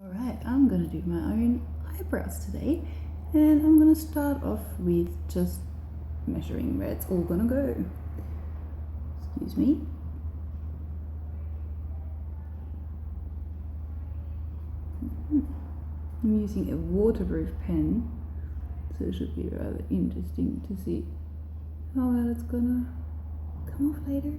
Alright, I'm gonna do my own eyebrows today, and I'm gonna start off with just measuring where it's all gonna go. Excuse me. I'm using a waterproof pen, so it should be rather interesting to see how well it's gonna come off later.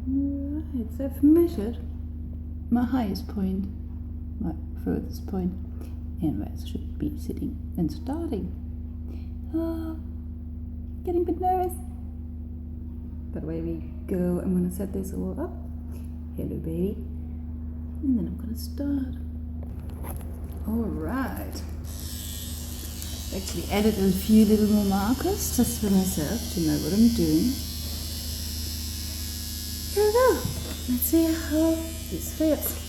Right, so I've measured my highest point, my furthest point, and where it should be sitting and starting. Getting a bit nervous, but away we go. I'm gonna set this all up. Hello baby. And then I'm gonna start. Alright. Actually added a few little more markers just for myself to know what I'm doing. Here we go. Let's see how this feels.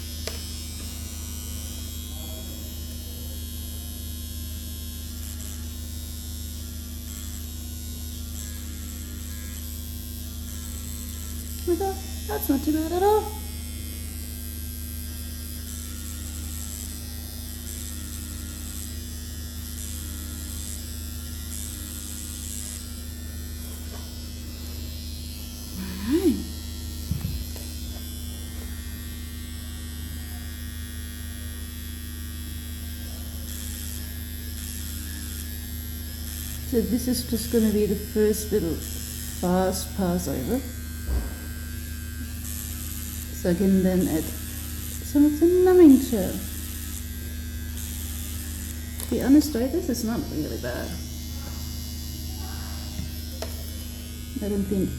That's not too bad at all. Alright. So this is just going to be the first little fast pass over. So I can then add some of the numbing gel. To be honest though, this is not really bad. I don't think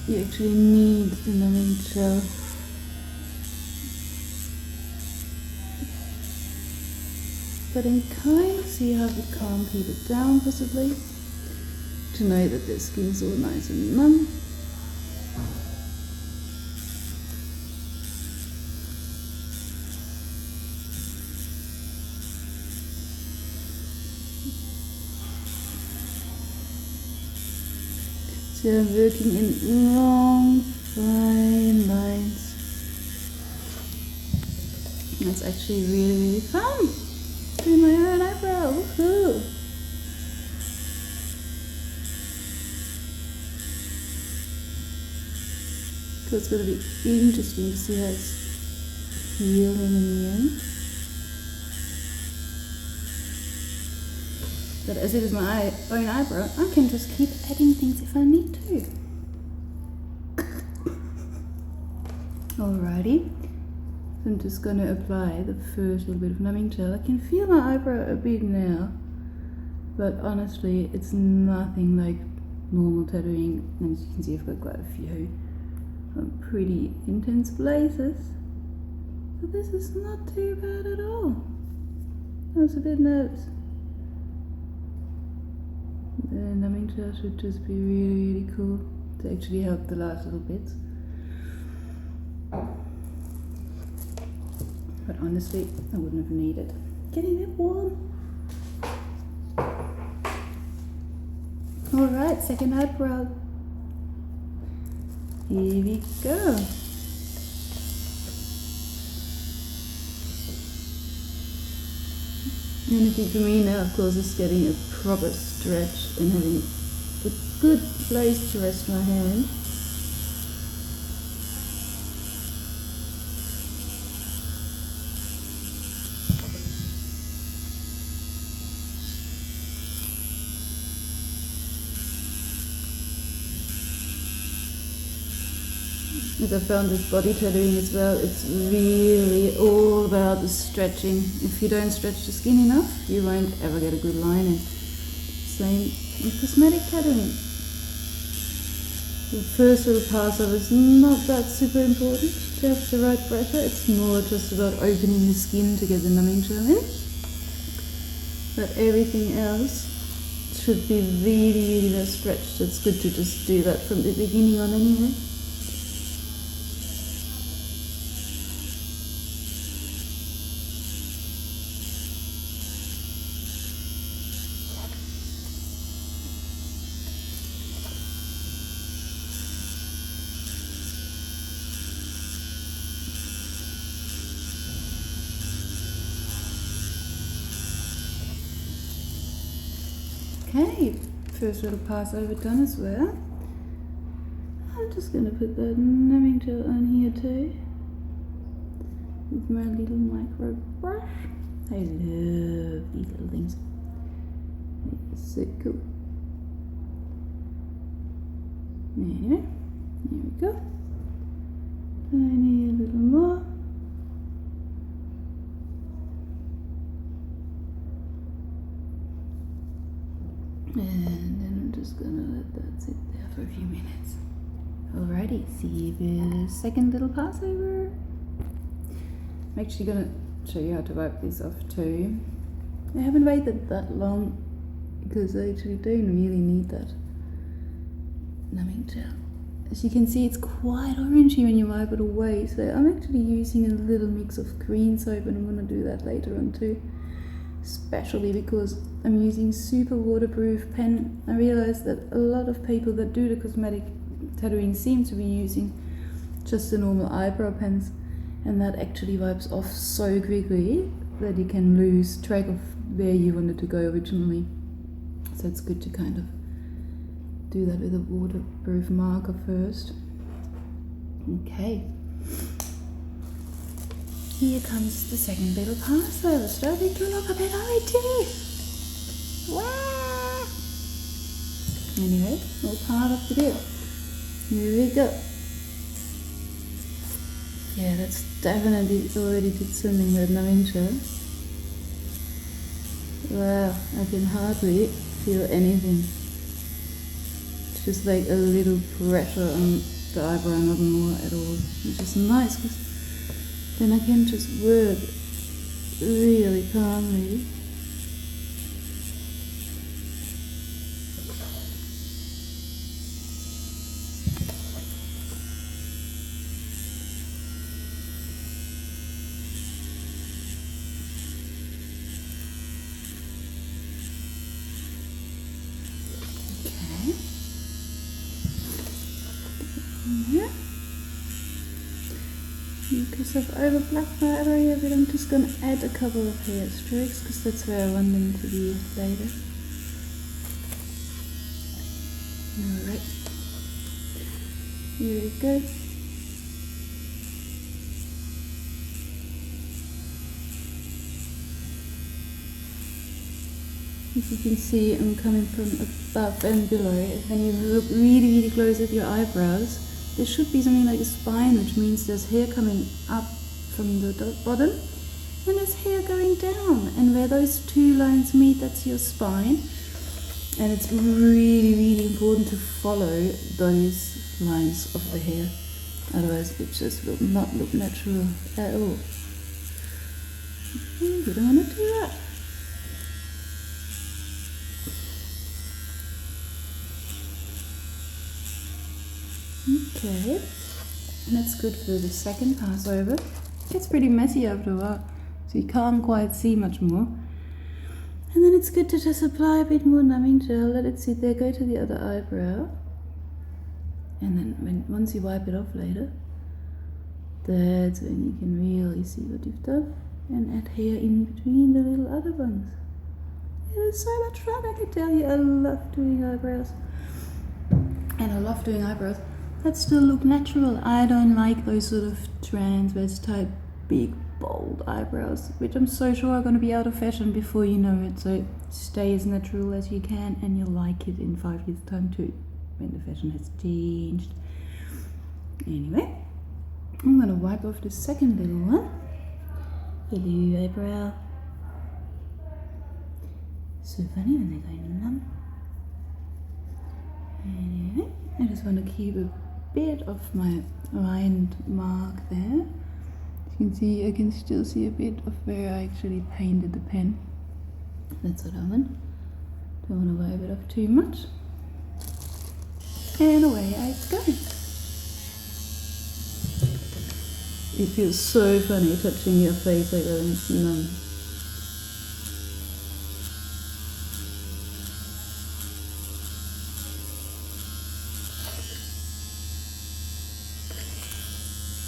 you actually need the numbing gel. But I can kind of see how we can't keep it down possibly, to know that the skin's all nice and numb. So I'm working in long, fine lines. That's actually really, really fun. Doing my own eyebrow, woohoo! So it's going to be interesting to see how it's feeling in the end. But as it is my own eyebrow, I can just keep adding things if I need to. Alrighty, so I'm just going to apply the first little bit of numbing gel. I can feel my eyebrow a bit now, but honestly it's nothing like normal tattooing. And as you can see, I've got quite a few pretty intense places. So this is not too bad at all. I was a bit nervous. The numbing gel should just be really, really cool to actually help the last little bits. But honestly, I wouldn't have needed. Getting a bit warm. Alright, second eyebrow. Here we go. The only thing for me now, of course, is getting a proper stretch and having a good place to rest my hand. As I found with body tattooing as well, it's really all about the stretching. If you don't stretch the skin enough, you won't ever get a good line in. Same with cosmetic tattooing. The first little pass over is not that super important to have the right pressure. It's more just about opening the skin to get the numbing gel in. but everything else should be really, really well stretched. It's good to just do that from the beginning on anyway. Okay, first little pass over done as well. I'm just going to put that numbing gel on here too with my little micro brush. I love these little things. It's so cool. Anyway, here we go. Tiny a little more. And then I'm just gonna let that sit there for a few minutes. Alrighty, see the second little pass over. I'm actually gonna show you how to wipe this off too. I haven't waited that long because I actually don't really need that numbing gel. As you can see, it's quite orangey when you wipe it away, so I'm actually using a little mix of green soap, and I'm gonna do that later on too. Especially because I'm using super waterproof pen. I realized that a lot of people that do the cosmetic tattooing seem to be using just the normal eyebrow pens, and that actually wipes off so quickly that you can lose track of where you wanted to go originally. So it's good to kind of do that with a waterproof marker first. Okay. Here comes the second little parcel, starting to look a bit already. Wow! Anyway, all part of the deal. Here we go. Yeah, that's definitely already did something with numbing gel. Wow, I can hardly feel anything. It's just like a little pressure on the eyebrow, not more at all, which is nice because then I can just work really calmly. Okay. Yeah. Because I've overblacked my area, but I'm just going to add a couple of hair strokes because that's where I want them to be later. Alright, here we go. As you can see, I'm coming from above and below. When you look really, really close at your eyebrows, there should be something like a spine, which means there's hair coming up from the bottom and there's hair going down, and where those two lines meet, that's your spine. And it's really, really important to follow those lines of the hair, otherwise it just will not look natural at all. You don't want to do that. Okay, and that's good for the second pass over. It gets pretty messy after a while, so you can't quite see much more. And then it's good to just apply a bit more numbing gel, let it sit there, go to the other eyebrow. And then once you wipe it off later, that's when you can really see what you've done. And add hair in between the little other ones. It is so much fun, I can tell you. I love doing eyebrows. And I love doing eyebrows that still look natural. I don't like those sort of transvestite, big, bold eyebrows, which I'm so sure are going to be out of fashion before you know it. So stay as natural as you can, and you'll like it in 5 years' time too, when the fashion has changed. Anyway, I'm going to wipe off the second little one. Hello, eyebrow. So funny when they're going numb. Anyway, I just want to keep a bit of my lined mark there. As you can see, I can still see a bit of where I actually painted the pen. That's what I want. Don't want to wipe it off too much. And away I go. It feels so funny touching your face like that and it's numb.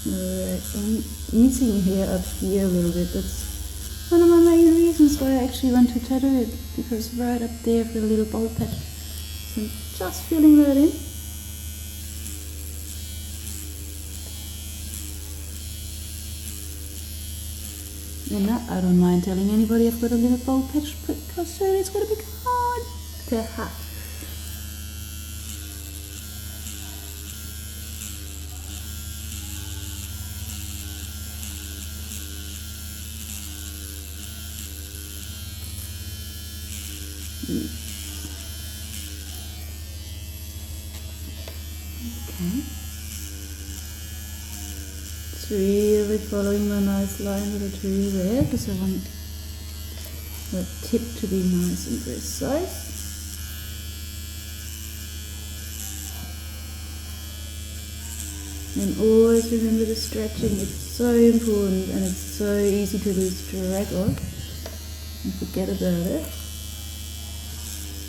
Alright, I'm missing hair up here a little bit. That's one of my main reasons why I actually want to tattoo it, because right up there I've got a little bald patch. So I'm just filling that in. And now I don't mind telling anybody I've got a little bald patch because soon it's going to be hard to hide. Okay. It's really following my nice line with the tree there because I want the tip to be nice and precise. And always remember the stretching, it's so important and it's so easy to lose track of and forget about it.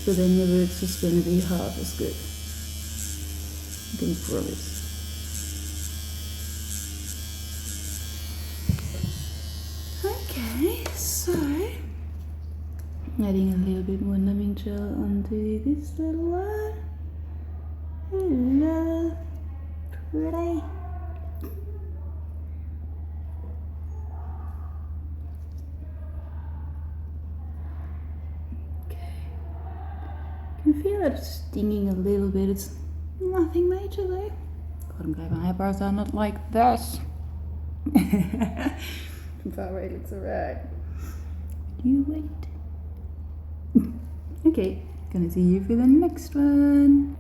So then your work's just going to be half as good. I can promise. Okay, so adding a little bit more numbing gel onto this little one. Hello, pretty. I can feel it stinging a little bit. It's nothing major though. God, I'm glad my eyebrows are not like this. Far away looks alright. You wait. Okay, gonna see you for the next one.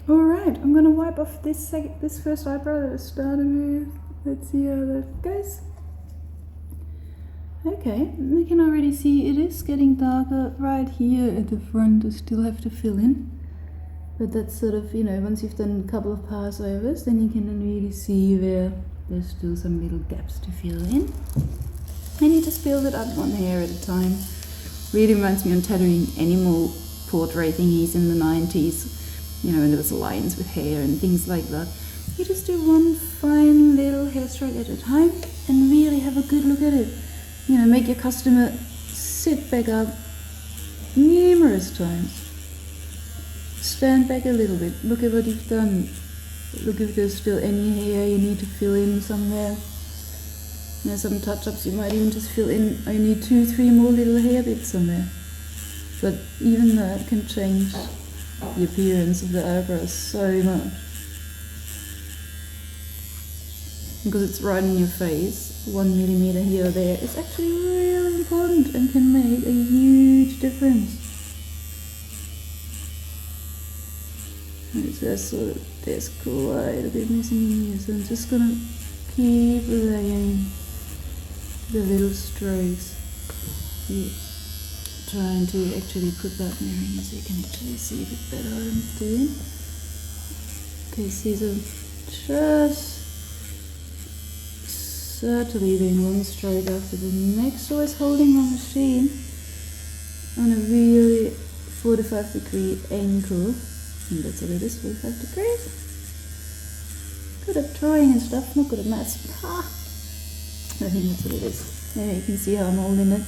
Alright, I'm gonna wipe off this first eyebrow that I started with. Let's see how that goes. Okay, we can already see it is getting darker right here at the front. I still have to fill in. But that's sort of, you know, once you've done a couple of passovers, then you can really see where there's still some little gaps to fill in. And you just build it up one hair at a time. Really reminds me of tattooing animal portrait thingies in the 90s. You know, when there was lines with hair and things like that. You just do one fine little hairstroke at a time and really have a good look at it. You know, make your customer sit back up numerous times. Stand back a little bit. Look at what you've done. Look if there's still any hair you need to fill in somewhere. There's some touch-ups you might even just fill in only 2-3 more little hair bits somewhere. But even that can change the appearance of the eyebrows so much. Because it's right in your face, 1 millimeter here or there, it's actually really important and can make a huge difference. There's quite a bit missing in here, so I'm just gonna keep laying the little strokes. Yeah. Trying to actually put that mirror in so you can actually see a bit better what I'm doing. Okay, see, so just certainly doing one stroke after the next, always holding my machine on a really 45-degree angle. And that's what it is, 45 degrees. Good at drawing and stuff, not good at maths. I think that's what it is. Yeah, you can see how I'm holding it.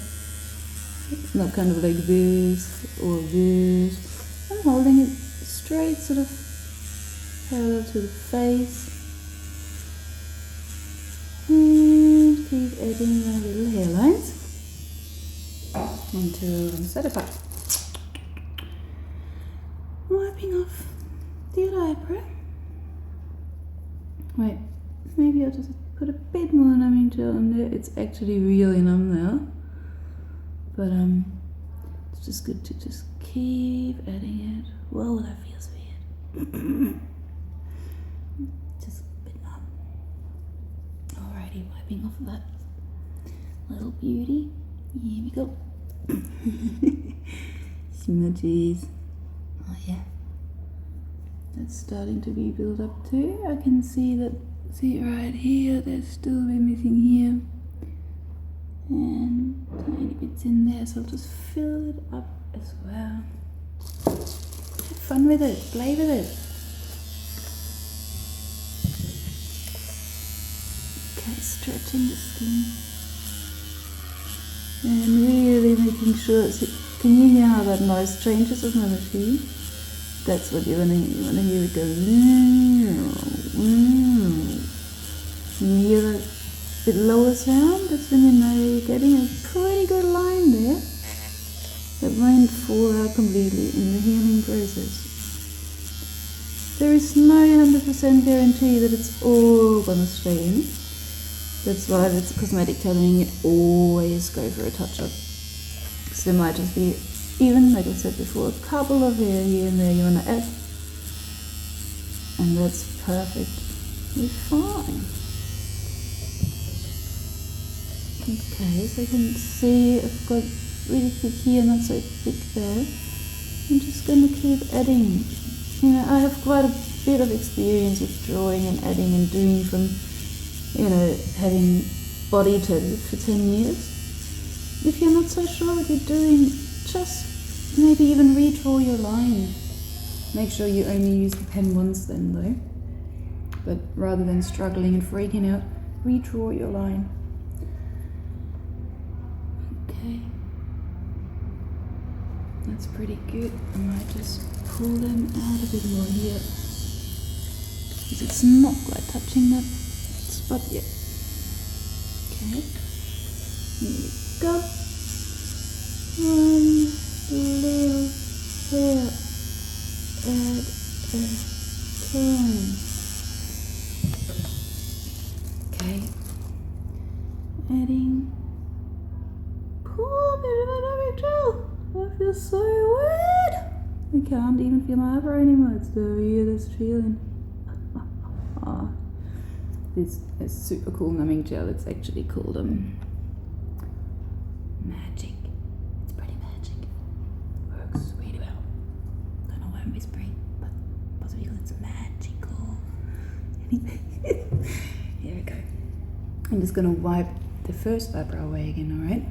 It's not kind of like this or this. I'm holding it straight, sort of parallel to the face. And keep adding my little hairlines until I'm satisfied. Wiping off the other eyebrow. Wait, maybe I'll just put a bit more numbing gel on there. It's actually really numb now. But it's just good to just keep adding it. Whoa, that feels weird. Just a bit numb. Alrighty, wiping off that little beauty. Here we go. smudges. Oh yeah. That's starting to be built up too. I can see that, see right here, there's still a bit missing here. And tiny bits in there, so I'll just fill it up as well. Have fun with it, play with it. Okay, stretching the skin. And really making sure, can you hear how that noise changes with my machine? That's what you want to hear it go. Can you hear that bit lower sound? That's when you know you're getting a pretty good line there. That won't fall out completely in the healing process. There is no 100% guarantee that it's all gonna stay in. That's why if it's cosmetic tattooing, you always go for a touch-up. Because there might just be, even like I said before, a couple of hair here and there you want to add. And that's perfectly fine. Okay, so I can see I've got really thick here, not so thick there. I'm just going to keep adding. You know, I have quite a bit of experience with drawing and adding and doing from, you know, having body tattooed for 10 years. If you're not so sure what you're doing, just maybe even redraw your line. Make sure you only use the pen once then though. But rather than struggling and freaking out, redraw your line. Okay. That's pretty good. I might just pull them out a bit more here. Because it's not quite touching that spot yet. Okay. Here we go. One little hair at a time. Okay. Adding. Cool, bit of an gel. I feel so weird. I can't even feel my eyebrow anymore. It's the weirdest feeling. This is super cool numbing gel. It's actually called magic. It's pretty magic. Works really well. Don't know why I'm whispering, but possibly because it's magical. Anyway, here we go. I'm just gonna wipe the first eyebrow away again, alright?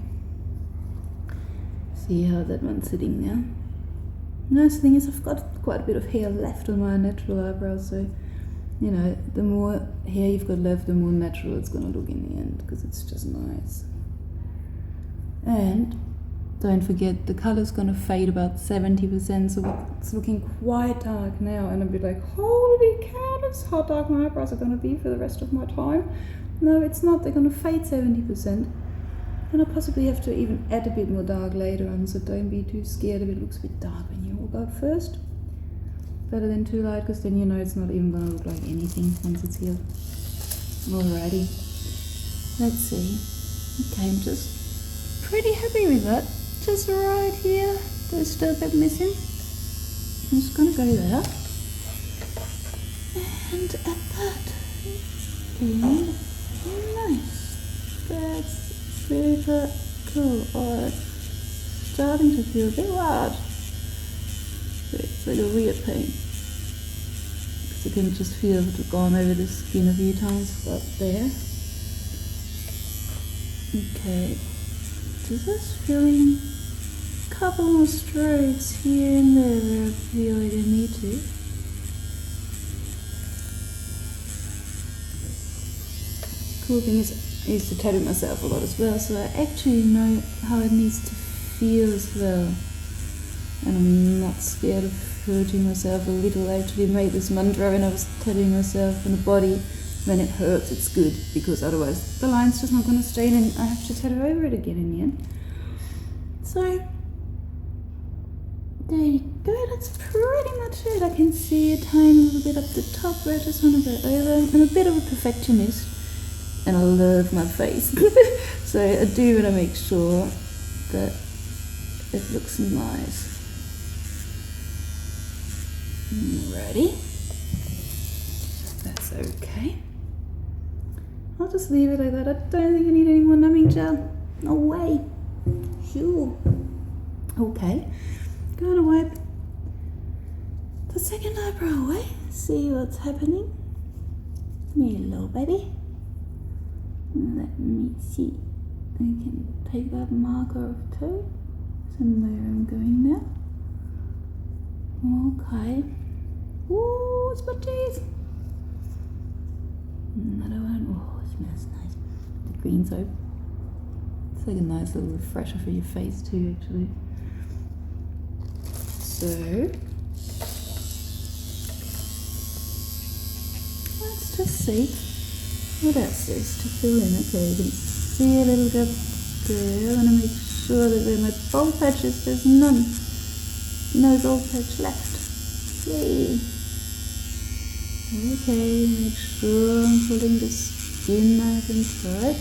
See how that one's sitting now. Nice thing is I've got quite a bit of hair left on my natural eyebrows, so you know, the more hair you've got left, the more natural it's going to look in the end, because it's just nice. And don't forget, the color's going to fade about 70%, so it's looking quite dark now, and I'll be like, holy cow, that's how dark my eyebrows are going to be for the rest of my time. No, it's not. They're going to fade 70%. And I'll possibly have to even add a bit more dark later on, so don't be too scared if it looks a bit dark when you walk out first. Better than too light, because then you know it's not even going to look like anything once it's healed. Alrighty. Let's see. Okay, I'm just pretty happy with that. Just right here. There's still a bit missing. I'm just going to go there. And add that in. Nice. That's super cool. Oh, it's starting to feel a bit large. It's like a weird pain. Because I can just feel it gone over the skin a few times, but there. Okay. Just filling a couple more strokes here and there where I feel like I need to. Cool thing is I used to tattoo myself a lot as well, so I actually know how it needs to feel as well. And I'm not scared of hurting myself a little. I actually made this mantra when I was tattooing myself on the body. When it hurts, it's good, because otherwise the line's just not going to stay in and I have to tattoo over it again in the end. So, there you go. That's pretty much it. I can see a tiny little bit up the top where I just want to go over. I'm a bit of a perfectionist and I love my face. So I do want to make sure that it looks nice. Ready? That's okay. I'll just leave it like that. I don't think I need any more numbing gel. No way. Sure. Okay. Gonna wipe the second eyebrow away. See what's happening. Me little baby. Let me see. I can take that marker of toe. So there I'm going now. Okay. Ooh, it's my teeth. Another one. Oh, it smells nice. The green soap. It's like a nice little refresher for your face too, actually. So let's just see what else is to fill in. Okay, you can see a little gap there. I want to make sure that where my bald patch is, there's no bald patch left. Yay! Okay, make sure I'm pulling the skin nice and tight.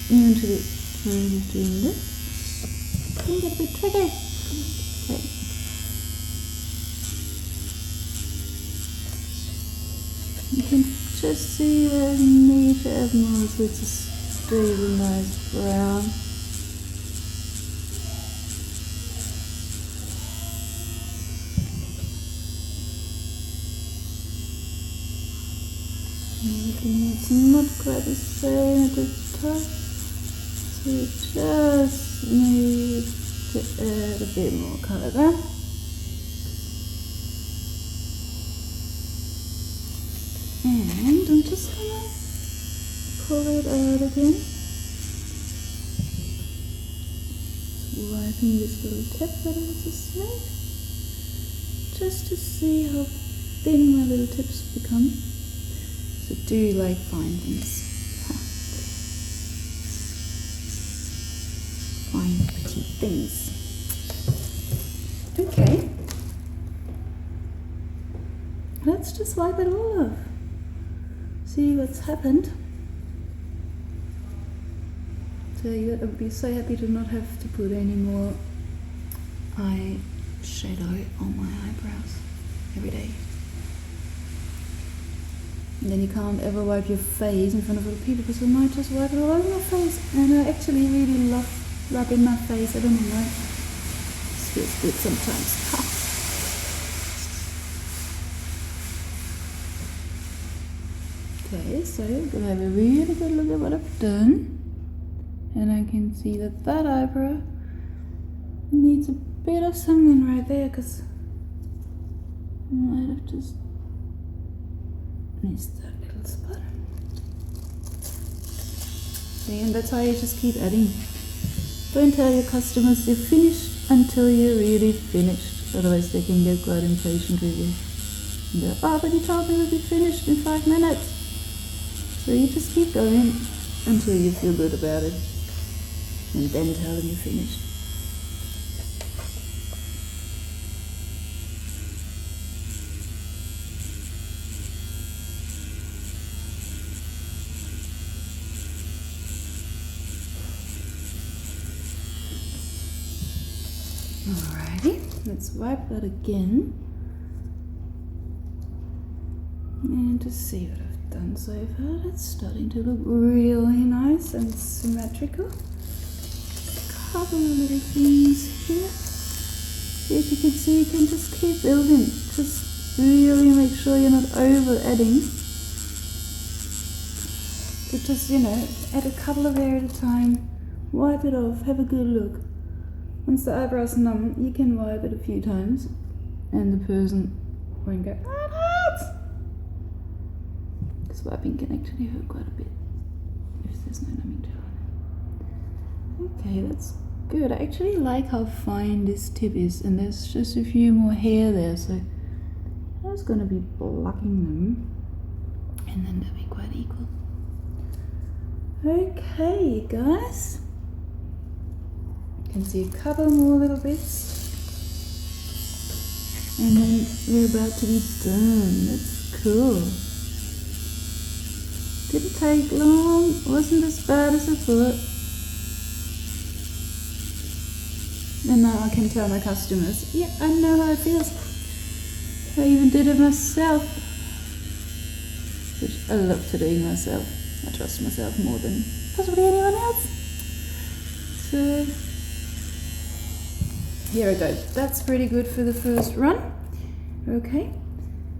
Even to the time of doing this. Can get a bit tricky. Okay. You can just see that I need to add more so it's a stable, nice brown. It's not quite the same at the top, so you just need to add a bit more colour there. And I'm just gonna pull it out again. Just wiping this little tip that I was asleep, just to see how thin my little tips become. So do like fine things. Fine pretty things. Okay. Let's just wipe it all off. See what's happened. So I would be so happy to not have to put any more eyeshadow on my eyebrows every day. And then you can't ever wipe your face in front of other people because you might just wipe it all over your face. And I actually really love rubbing my face. I don't know why. It feels good sometimes. Ha. Okay, so I'm gonna have a really good look at what I've done. And I can see that that eyebrow needs a bit of something right there because I might have just missed that little spot. See, and that's how you just keep adding. Don't tell your customers you're finished until you're really finished. Otherwise they can get quite impatient with you. And they're, oh, but you told me we'd be finished in 5 minutes. So you just keep going until you feel good about it. And then tell them you're finished. Alrighty, let's wipe that again. And to see what I've done so far, it's starting to look really nice and symmetrical. A couple of little things here. See, if you can see, you can just keep building. Just really make sure you're not over adding. So just, add a couple of there at a time. Wipe it off, have a good look. Once the eyebrow's numb, you can wipe it a few times and the person won't go, ah, it hurts! Because wiping can actually hurt quite a bit if there's no numbing gel on it. Okay, that's good. I actually like how fine this tip is, and there's just a few more hair there, so I was going to be blocking them and then they'll be quite equal. Okay, guys. You can see a couple more little bits. And then we're about to be done. That's cool. Didn't take long. Wasn't as bad as I thought. And now I can tell my customers, yeah, I know how it feels. I even did it myself. Which I love to do myself. I trust myself more than possibly anyone else. So Here we go. That's pretty good for the first run. Okay.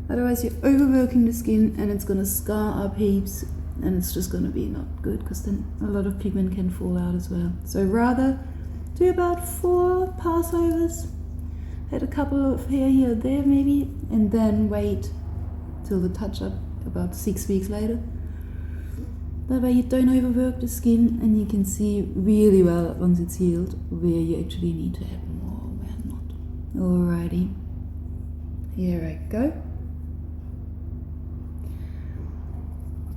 Otherwise you're overworking the skin and it's gonna scar up heaps and it's just gonna be not good because then a lot of pigment can fall out as well. So rather do about 4 passovers, add a couple of hair here or there maybe, and then wait till the touch up about 6 weeks later. That way you don't overwork the skin and you can see really well once it's healed where you actually need to add more, where not. Alrighty, here I go.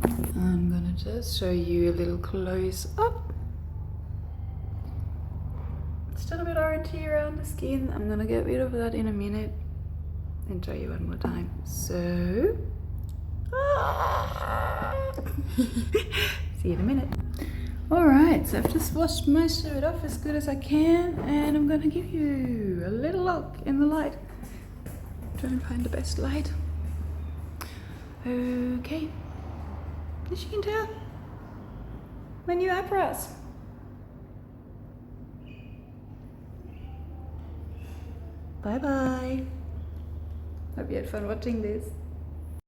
I'm gonna just show you a little close up. Still a bit orangey around the skin. I'm gonna get rid of that in a minute and show you one more time. So, see you in a minute. Alright, so I've just washed most of it off as good as I can and I'm gonna give you a little look in the light. Try and find the best light. Okay. As you can tell, my new eyebrows. Bye bye. Hope you had fun watching this.